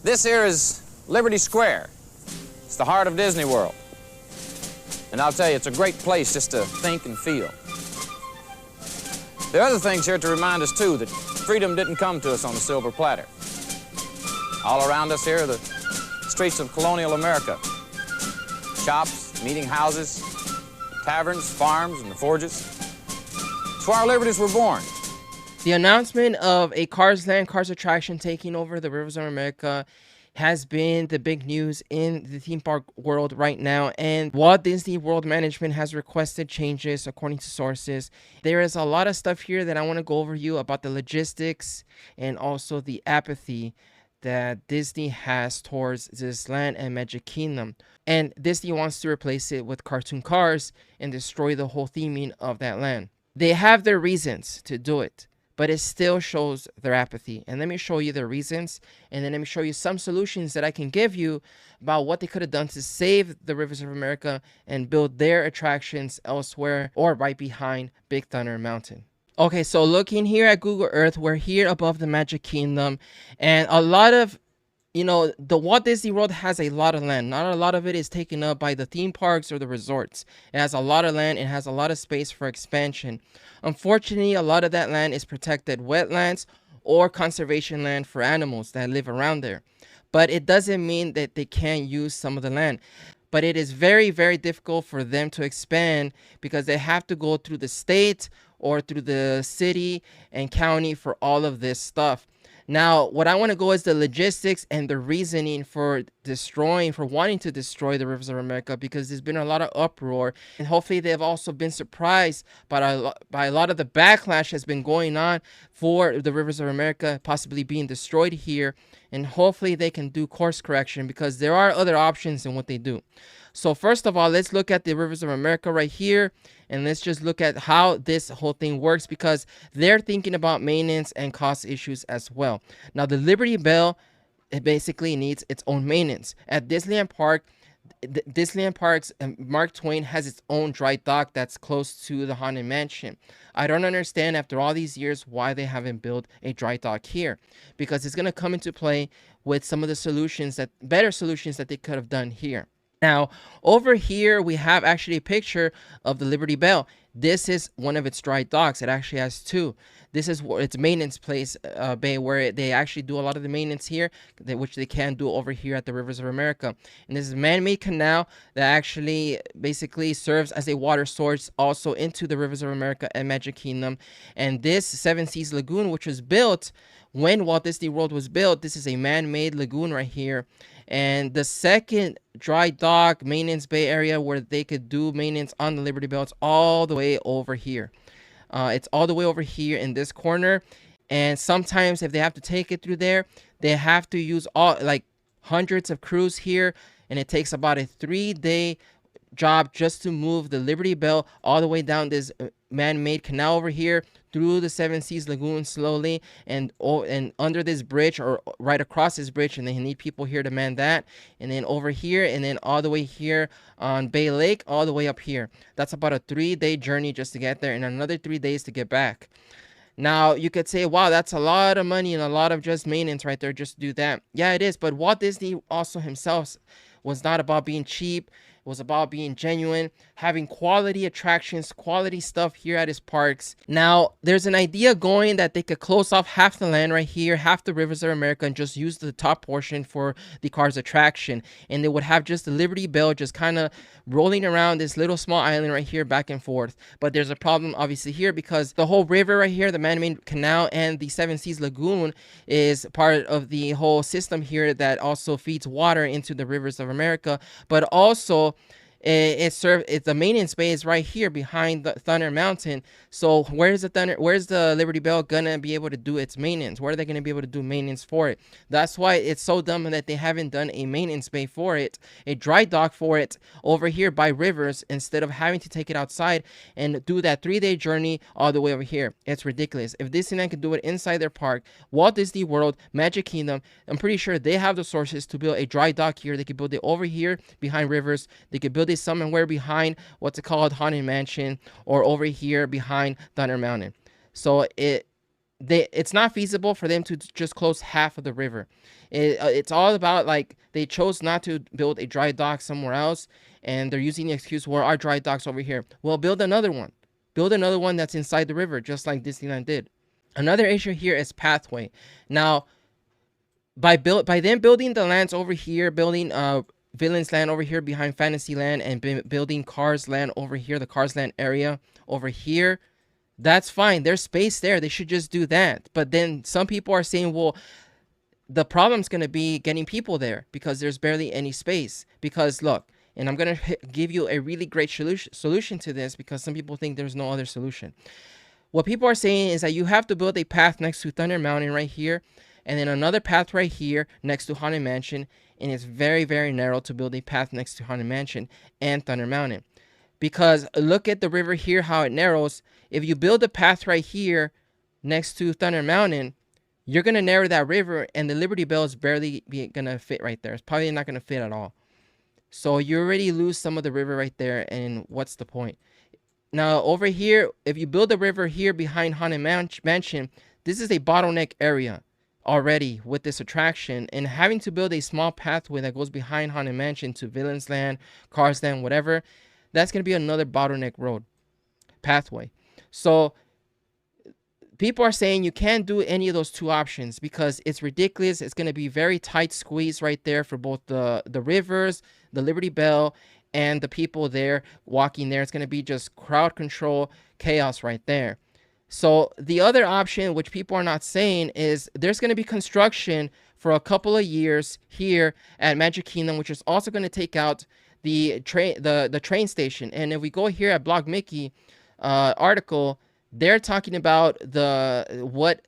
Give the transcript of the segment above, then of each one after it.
This here is Liberty Square. It's the heart of Disney World. And I'll tell you, it's a great place just to think and feel. There are other things here to remind us, too, that freedom didn't come to us on a silver platter. All around us here are the streets of colonial America. Shops, meeting houses, taverns, farms, and the forges. It's where our liberties were born. The announcement of a Cars Land Cars attraction taking over the rivers of America has been the big news in the theme park world right now, and Walt Disney World Management has requested changes according to sources. There is a lot of stuff here that I want to go over you about the logistics and also the apathy that Disney has towards this land and Magic Kingdom. And Disney wants to replace it with cartoon cars and destroy the whole theming of that land. They have their reasons to do it, but it still shows their apathy. And let me show you the reasons, and then let me show you some solutions that I can give you about what they could have done to save the rivers of America and build their attractions elsewhere or right behind Big Thunder Mountain. Okay, so looking here at Google Earth, we're here above the Magic Kingdom, and a lot of, the Walt Disney World has a lot of land. Not a lot of it is taken up by the theme parks or the resorts. It has a lot of land. It has a lot of space for expansion. Unfortunately, a lot of that land is protected wetlands or conservation land for animals that live around there. But it doesn't mean that they can't use some of the land. But it is very, very difficult for them to expand because they have to go through the state or through the city and county for all of this stuff. Now, what I want to go is the logistics and the reasoning for wanting to destroy the rivers of America, because there's been a lot of uproar, and hopefully they've also been surprised by a lot of the backlash that's been going on for the rivers of America possibly being destroyed here, and hopefully they can do course correction because there are other options in what they do. So first of all, let's look at the rivers of America right here, and let's just look at how this whole thing works, because they're thinking about maintenance and cost issues as well. Now, the Liberty Bell, it basically needs its own maintenance. At Disneyland Park, Disneyland Parks, Mark Twain has its own dry dock that's close to the Haunted Mansion. I don't understand after all these years why they haven't built a dry dock here, because it's going to come into play with some of the better solutions that they could have done here. Now, over here, we have actually a picture of the Liberty Bell. This is one of its dry docks. It actually has two. This is its maintenance place bay, where they actually do a lot of the maintenance here, which they can do over here at the Rivers of America. And this is a man-made canal that actually basically serves as a water source also into the Rivers of America and Magic Kingdom. And this Seven Seas Lagoon, which was built when Walt Disney World was built, this is a man-made lagoon right here. And the second dry dock maintenance bay area where they could do maintenance on the Liberty Bell, it's all the way over here. It's all the way over here in this corner. And sometimes if they have to take it through there, they have to use hundreds of crews here. And it takes about a 3-day job just to move the Liberty Bell all the way down this man-made canal over here, through the Seven Seas Lagoon slowly, and under this bridge, or right across this bridge, and they need people here to man that, and then over here, and then all the way here on Bay Lake, all the way up here. That's about a 3-day journey just to get there, and another 3 days to get back. Now, you could say, wow, that's a lot of money and a lot of just maintenance right there just to do that. Yeah, it is, but Walt Disney also himself was not about being cheap. It was about being genuine, having quality attractions, quality stuff here at his parks. Now, there's an idea going that they could close off half the land right here, half the Rivers of America, and just use the top portion for the Cars attraction. And they would have just the Liberty Bell just kind of rolling around this little small island right here, back and forth. But there's a problem obviously here, because the whole river right here, the man-made canal and the Seven Seas Lagoon, is part of the whole system here that also feeds water into the Rivers of America. But also, it's the maintenance bay is right here behind the Thunder Mountain. So where's the Liberty Bell gonna be able to do its maintenance? Where are they gonna be able to do maintenance for it? That's why it's so dumb that they haven't done a maintenance bay for it, a dry dock for it over here by rivers, instead of having to take it outside and do that 3-day journey all the way over here. It's ridiculous. If Disneyland could do it inside their park, Walt Disney World, Magic Kingdom, I'm pretty sure they have the sources to build a dry dock here. They could build it over here behind rivers. They could build it somewhere behind what's it called, Haunted Mansion, or over here behind Thunder Mountain. So it's not feasible for them to just close half of the river. It's all about, like, they chose not to build a dry dock somewhere else, and they're using the excuse, well, our dry dock's over here. Well, build another one. Build another one that's inside the river, just like Disneyland did. Another issue here is pathway. Now, by them building the lands over here, building Villains Land over here behind Fantasyland, and building Cars Land over here, the Cars Land area over here, that's fine. There's space there. They should just do that. But then some people are saying, well, the problem's going to be getting people there because there's barely any space. Because look, and I'm going to give you a really great solution to this, because some people think there's no other solution. What people are saying is that you have to build a path next to Thunder Mountain right here, and then another path right here next to Haunted Mansion. And it's very, very narrow to build a path next to Haunted Mansion and Thunder Mountain. Because look at the river here, how it narrows. If you build a path right here next to Thunder Mountain, you're going to narrow that river, and the Liberty Bell is barely going to fit right there. It's probably not going to fit at all. So you already lose some of the river right there, and what's the point? Now, over here, if you build a river here behind Haunted Mansion, this is a bottleneck area already with this attraction, and having to build a small pathway that goes behind Haunted Mansion to Villains Land, Cars Land, whatever, that's going to be another bottleneck road pathway. So people are saying you can't do any of those two options because it's ridiculous. It's going to be very tight squeeze right there for both the rivers, the Liberty Bell, and the people there walking there. It's going to be just crowd control chaos right there. So the other option, which people are not saying, is there's going to be construction for a couple of years here at Magic Kingdom, which is also going to take out the train station. And if we go here at Blog Mickey article, they're talking about what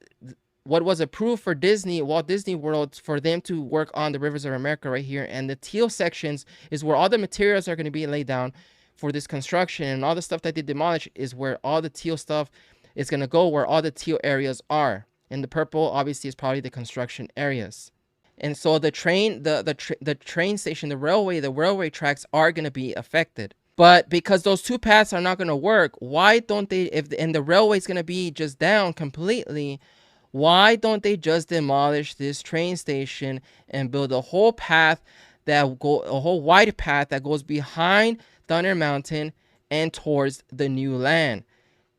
was approved for Walt Disney World, for them to work on the Rivers of America right here. And the teal sections is where all the materials are going to be laid down for this construction, and all the stuff that they demolish is where all the teal stuff is going to go, where all the teal areas are. And the purple obviously is probably the construction areas. And so the train station, the railway tracks are going to be affected. But because those two paths are not going to work, why don't they, and the railway is going to be just down completely, why don't they just demolish this train station and build a whole path a whole wide path that goes behind Thunder Mountain and towards the new land?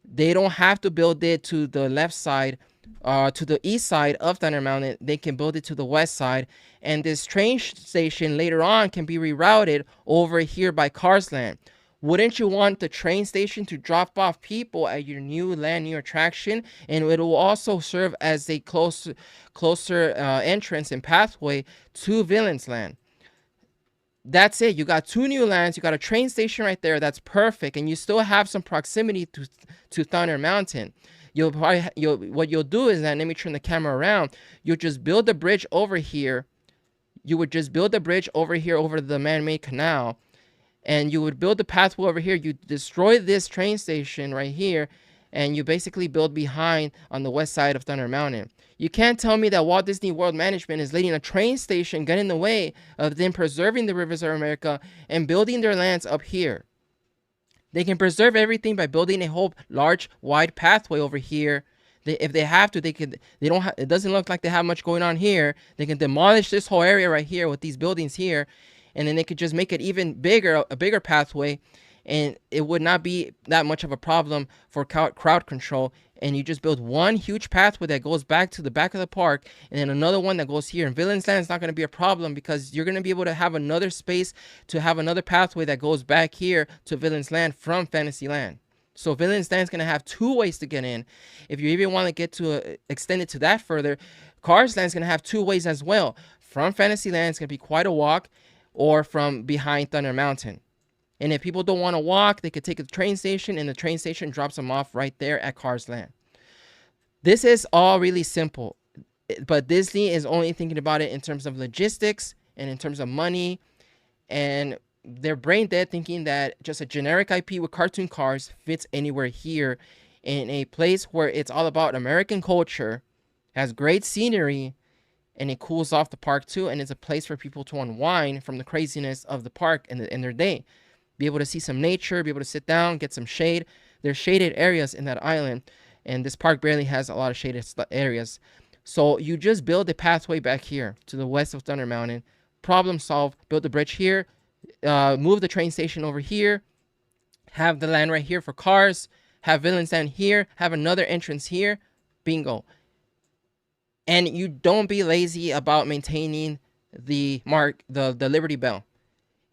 They don't have to build it to the left side, to the east side of Thunder Mountain. They can build it to the west side, and this train station later on can be rerouted over here by Cars Land. Wouldn't you want the train station to drop off people at your new land, new attraction? And it will also serve as a closer entrance and pathway to Villains Land. That's it. You got two new lands. You got a train station right there. That's perfect. And you still have some proximity to Thunder Mountain. What you'll do is that, let me turn the camera around. You'll just build a bridge over here. You would just build a bridge over here over the man-made canal. And you would build the pathway over here. You destroy this train station right here. And you basically build behind on the west side of Thunder Mountain. You can't tell me that Walt Disney World Management is letting a train station get in the way of them preserving the Rivers of America and building their lands up here. They can preserve everything by building a whole large, wide pathway over here. If they have to, they could. They don't. It doesn't look like they have much going on here. They can demolish this whole area right here with these buildings here, and then they could just make it even bigger, a bigger pathway, and it would not be that much of a problem for crowd control. And you just build one huge pathway that goes back to the back of the park, and then another one that goes here. And Villains Land is not going to be a problem because you're going to be able to have another space to have another pathway that goes back here to Villains Land from Fantasyland. So Villains Land is going to have two ways to get in. If you even want to get to extend it to that further, Cars Land is going to have two ways as well. From Fantasyland, it's going to be quite a walk, or from behind Thunder Mountain. And if people don't want to walk, they could take a train station, and the train station drops them off right there at Cars Land. This is all really simple, but Disney is only thinking about it in terms of logistics and in terms of money, and they're brain dead thinking that just a generic IP with cartoon cars fits anywhere here in a place where it's all about American culture, has great scenery, and it cools off the park too, and it's a place for people to unwind from the craziness of the park in their day. Be able to see some nature, be able to sit down, get some shade. There's shaded areas in that island. and this park barely has a lot of shaded areas. So you just build a pathway back here to the west of Thunder Mountain. Problem solved. Build the bridge here. Move the train station over here. Have the land right here for cars. Have villains down here. Have another entrance here. Bingo. And you don't be lazy about maintaining the Liberty Bell.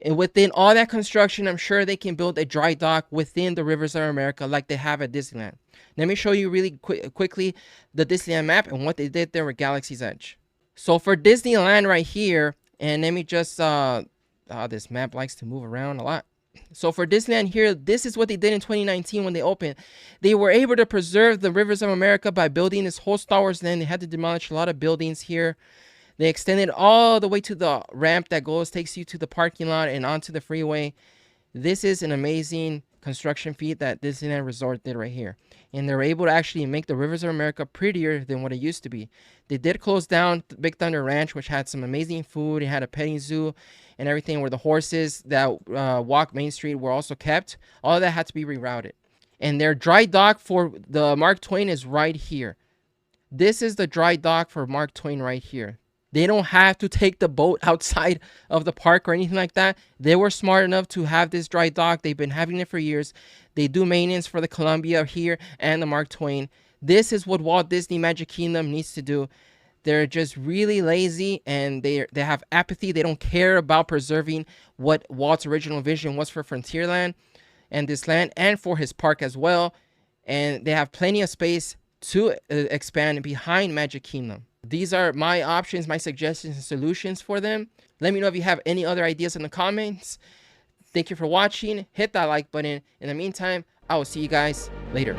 And within all that construction, I'm sure they can build a dry dock within the Rivers of America like they have at Disneyland. Let me show you really quickly the Disneyland map and what they did there with Galaxy's Edge. So for Disneyland right here, and let me just, this map likes to move around a lot. So for Disneyland here, this is what they did in 2019 when they opened. They were able to preserve the Rivers of America by building this whole Star Wars land. They had to demolish a lot of buildings here. They extended all the way to the ramp that takes you to the parking lot and onto the freeway. This is an amazing construction feat that Disneyland Resort did right here. And they were able to actually make the Rivers of America prettier than what it used to be. They did close down Big Thunder Ranch, which had some amazing food. It had a petting zoo and everything, where the horses that walk Main Street were also kept. All of that had to be rerouted. And their dry dock for the Mark Twain is right here. This is the dry dock for Mark Twain right here. They don't have to take the boat outside of the park or anything like that. They were smart enough to have this dry dock. They've been having it for years. They do maintenance for the Columbia here and the Mark Twain. This is what Walt Disney Magic Kingdom needs to do. They're just really lazy, and they have apathy. They don't care about preserving what Walt's original vision was for Frontierland and this land, and for his park as well. And they have plenty of space to expand behind Magic Kingdom. These are my options, my suggestions and solutions for them. Let me know if you have any other ideas in the comments. Thank you for watching. Hit that like button. In the meantime, I will see you guys later.